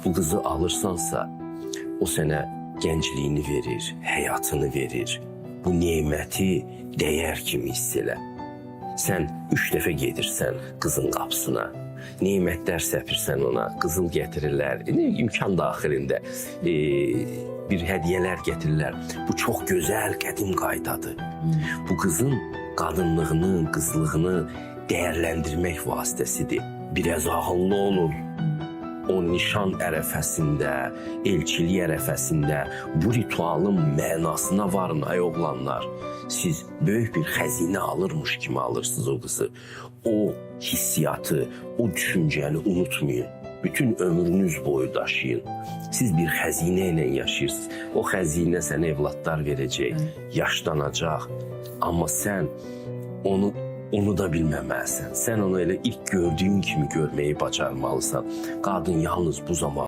bu qızı alırsansa, o sənə gəncliyini verir, həyatını verir. Bu neməti dəyər kimi hiss elə. Sən 3 dəfə gedirsən qızın qapısına, nemətlər səpirsən ona, qızıl gətirirlər, imkan daxilində bir hədiyyələr gətirirlər. Bu çox gözəl, qədim qaydadır. Bu qızın qadınlığını, qızlığını dəyərləndirmək vasitəsidir. Biraz ağıllı olun. O nişan ərəfəsində, elçilik ərəfəsində bu ritualın mənasına varın ay oğlanlar. Siz böyük bir xəzinə alırmış kimi alırsınız o qızı. O hissiyatı, o düşüncəni unutmayın. Bütün ömrünüz boyu daşıyın. Siz bir xəzinə ilə yaşayırsınız. O xəzinə sənə evlatlar verəcək, yaşlanacaq. Amma sən onu da bilməməlisən. Sən onu elə ilk gördüyün kimi görməyi bacarmalısan. Qadın yalnız bu zaman